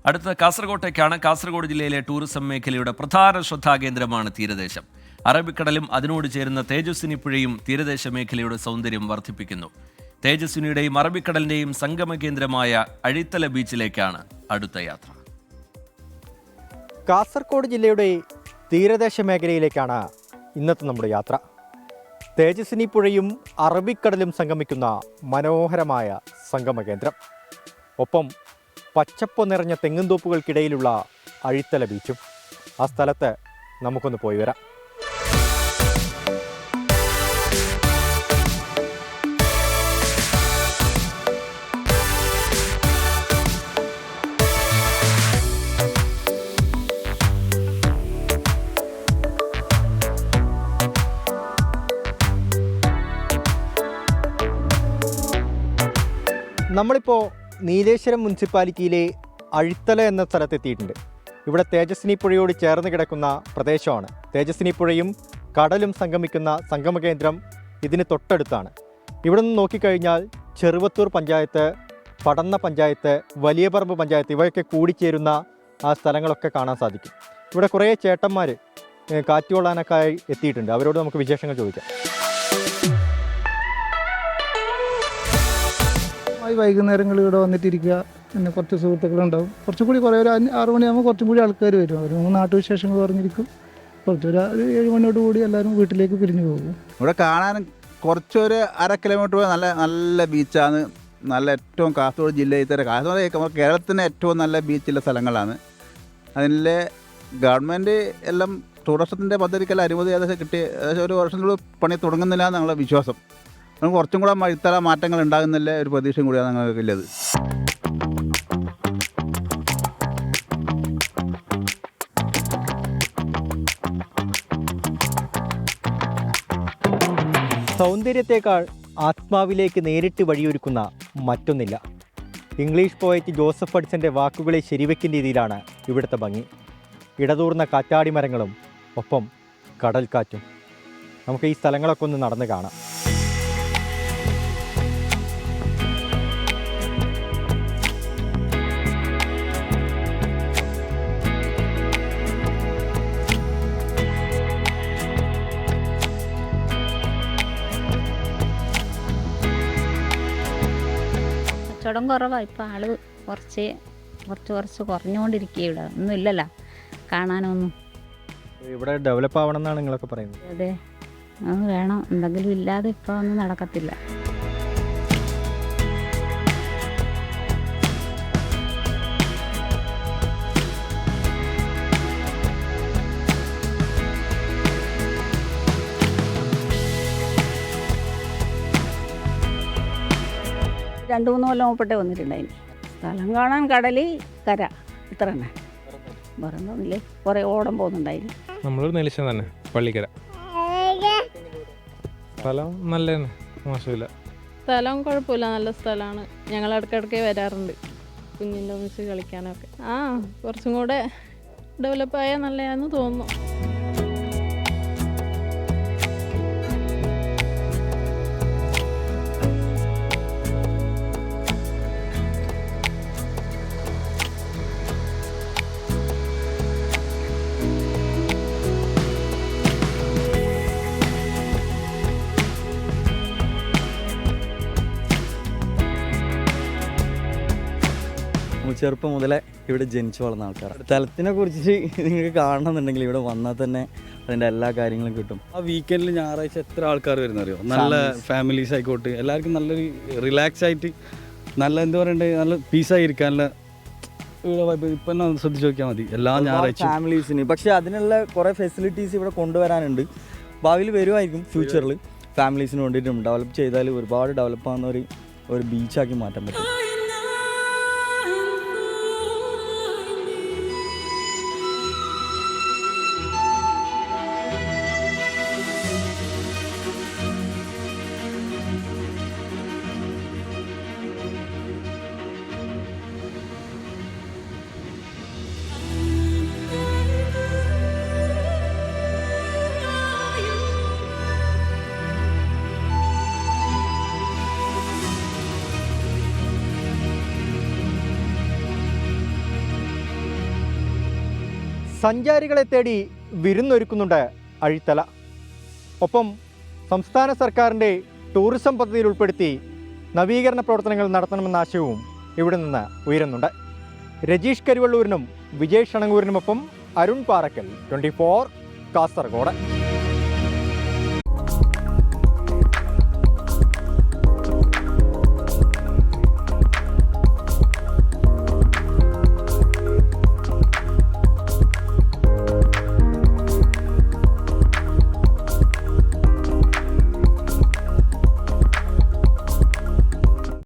അടുത്ത കാസർഗോട്ടേക്കാണ്. കാസർഗോഡ് ജില്ലയിലെ ടൂറിസം മേഖലയുടെ പ്രധാന ശ്രദ്ധാകേന്ദ്രമാണ് തീരദേശം. അറബിക്കടലും അതിനോട് ചേരുന്ന തേജസ്വിനി പുഴയും തീരദേശ മേഖലയുടെ സൗന്ദര്യം വർദ്ധിപ്പിക്കുന്നു. തേജസ്വിനിയുടെയും അറബിക്കടലിന്റെയും സംഗമ കേന്ദ്രമായ അഴിത്തല ബീച്ചിലേക്കാണ് അടുത്ത യാത്ര. കാസർഗോഡ് ജില്ലയുടെ തീരദേശ മേഖലയിലേക്കാണ് ഇന്നത്തെ നമ്മുടെ യാത്ര. തേജസ്വിനി പുഴയും അറബിക്കടലും സംഗമിക്കുന്ന മനോഹരമായ സംഗമ കേന്ദ്രം. ഒപ്പം പച്ചപ്പ് നിറഞ്ഞ തെങ്ങുംതോപ്പുകൾക്കിടയിലുള്ള അഴിത്തല ബീച്ചും. ആ സ്ഥലത്ത് നമുക്കൊന്ന് പോയി വരാം. നമ്മളിപ്പോൾ നീലേശ്വരം മുനിസിപ്പാലിറ്റിയിലെ അഴിത്തല എന്ന സ്ഥലത്തെത്തിയിട്ടുണ്ട്. ഇവിടെ തേജസ്വിനി പുഴയോട് ചേർന്ന് കിടക്കുന്ന പ്രദേശമാണ്. തേജസ്വിനി പുഴയും കടലും സംഗമിക്കുന്ന സംഗമ കേന്ദ്രം ഇതിന് തൊട്ടടുത്താണ്. ഇവിടെ നിന്ന് നോക്കിക്കഴിഞ്ഞാൽ ചെറുവത്തൂർ പഞ്ചായത്ത്, പടന്ന പഞ്ചായത്ത്, വലിയ പറമ്പ് പഞ്ചായത്ത് ഇവയൊക്കെ കൂടിച്ചേരുന്ന ആ സ്ഥലങ്ങളൊക്കെ കാണാൻ സാധിക്കും. ഇവിടെ കുറേ ചേട്ടന്മാർ കാറ്റുകൊള്ളാനൊക്കെ എത്തിയിട്ടുണ്ട്. അവരോട് നമുക്ക് വിശേഷങ്ങൾ ചോദിക്കാം. വൈകുന്നേരങ്ങളിൽ ഇവിടെ വന്നിട്ടിരിക്കുക, പിന്നെ കുറച്ച് സുഹൃത്തുക്കളുണ്ടാവും. കുറച്ചും കൂടി കുറേ ഒരു 6 മണിയാകുമ്പോൾ കുറച്ചും കൂടി ആൾക്കാർ വരും. അവർ നാട്ടുവിശേഷങ്ങൾ പറഞ്ഞിരിക്കും. കുറച്ചൊരു 7 മണിയോട് കൂടി എല്ലാവരും വീട്ടിലേക്ക് പിരിഞ്ഞു പോകും. ഇവിടെ കാണാൻ കുറച്ചൊരു 1/2 കിലോമീറ്റർ പോയി നല്ല ബീച്ചാണ്. നല്ല ഏറ്റവും കാസർഗോഡ് ജില്ലയിൽ കാസർഗോഡ് കേരളത്തിൻ്റെ ഏറ്റവും നല്ല ബീച്ചുള്ള സ്ഥലങ്ങളാണ്. അതിലെ ഗവൺമെൻറ് എല്ലാം ടൂറിസത്തിൻ്റെ പദ്ധതിക്കെല്ലാം അനുമതി ഏകദേശം കിട്ടി. ഏകദേശം ഒരു വർഷത്തിനുള്ളിൽ പണി തുടങ്ങുന്നില്ല എന്നുള്ള വിശ്വാസം. നമുക്ക് കുറച്ചും കൂടെ ഇത്തര മാറ്റങ്ങൾ ഉണ്ടാകുന്നില്ല ഒരു പ്രതീക്ഷയും കൂടിയാണ് ഞങ്ങൾക്കുള്ളത്. സൗന്ദര്യത്തേക്കാൾ ആത്മാവിലേക്ക് നേരിട്ട് വഴിയൊരുക്കുന്ന മറ്റൊന്നില്ല. ഇംഗ്ലീഷ് പോയറ്റ് ജോസഫ് ഹഡ്സൻ്റെ വാക്കുകളെ ശരിവെക്കുന്ന രീതിയിലാണ് ഇവിടുത്തെ ഭംഗി. ഇടതൂർന്ന കാറ്റാടി മരങ്ങളും ഒപ്പം കടൽക്കാറ്റും. നമുക്ക് ഈ സ്ഥലങ്ങളൊക്കെ ഒന്ന് നടന്ന് കാണാം. കച്ചവടം കുറവാണ്. ഇപ്പം ആള് കുറച്ച് കുറഞ്ഞുകൊണ്ടിരിക്കുക. ഇവിടെ ഒന്നും ഇല്ലല്ലോ കാണാനൊന്നും. ഇവിടെ ഡെവലപ്പ് ആവണം എന്നാണ് നിങ്ങളൊക്കെ പറയുന്നത്. അതെ, അത് വേണം. എന്തെങ്കിലും ഇല്ലാതെ ഇപ്പോൾ ഒന്നും നടക്കത്തില്ല. രണ്ട് 3 കൊല്ലം മുമ്പട്ടേ വന്നിട്ടുണ്ടായിന്. സ്ഥലം കാണാൻ കടൽ, കര, ഇത്ര തന്നെ. പറഞ്ഞില്ലേ കുറേ ഓടം പോകുന്നുണ്ടായിരുന്നു. നമ്മളൊരു നെലിശം തന്നെ, പള്ളിക്കര. സ്ഥലം നല്ലതാണ്, മോശമില്ല. സ്ഥലം കുഴപ്പമില്ല, നല്ല സ്ഥലമാണ്. ഞങ്ങൾ ഇടയ്ക്കിടയ്ക്ക് വരാറുണ്ട് കുഞ്ഞിൻ്റെ ഒന്നിച്ച് കളിക്കാനൊക്കെ. കുറച്ചും കൂടെ ഡെവലപ്പായാൽ നല്ലതാണെന്ന് തോന്നുന്നു. ചെറുപ്പം മുതലേ ഇവിടെ ജനിച്ചു വളർന്ന ആൾക്കാരാണ്. സ്ഥലത്തിനെ കുറിച്ച് നിങ്ങൾക്ക് കാണണമെന്നുണ്ടെങ്കിൽ ഇവിടെ വന്നാൽ തന്നെ അതിൻ്റെ എല്ലാ കാര്യങ്ങളും കിട്ടും. ആ വീക്കെൻഡിൽ ഞായറാഴ്ച എത്ര ആൾക്കാർ വരുന്നറിയോ? നല്ല ഫാമിലീസ് ആയിക്കോട്ടെ, എല്ലാവർക്കും നല്ലൊരു റിലാക്സ് ആയിട്ട് നല്ല എന്താ പറയണ്ടേ, നല്ല പീസായിരിക്കാനുള്ള ഇവിടെ ഇപ്പം തന്നെ ശ്രദ്ധിച്ച് നോക്കിയാൽ മതി. എല്ലാ ഞായറാഴ്ച ഫാമിലീസിന് പക്ഷേ അതിനുള്ള കുറേ ഫെസിലിറ്റീസ് ഇവിടെ കൊണ്ടുവരാനുണ്ട്. ഭാവിയിൽ വരുമായിരിക്കും. ഫ്യൂച്ചറിൽ ഫാമിലീസിന് വേണ്ടിയിട്ടും ഡെവലപ്പ് ചെയ്താൽ ഒരുപാട് ഡെവലപ്പാകുന്ന ഒരു ബീച്ചാക്കി മാറ്റാൻ പറ്റും. സഞ്ചാരികളെ തേടി വിരുന്നൊരുക്കുന്നുണ്ട് അഴിത്തല. ഒപ്പം സംസ്ഥാന സർക്കാരിൻ്റെ ടൂറിസം പദ്ധതിയിൽ ഉൾപ്പെടുത്തി നവീകരണ പ്രവർത്തനങ്ങൾ നടത്തണമെന്ന ആശയവും ഇവിടെ നിന്ന് ഉയരുന്നുണ്ട്. രജീഷ് കരുവള്ളൂരിനും വിജയ് ഷണങ്ങൂരിനുമൊപ്പം അരുൺ പാറക്കൽ, 24 കാസർഗോഡ്.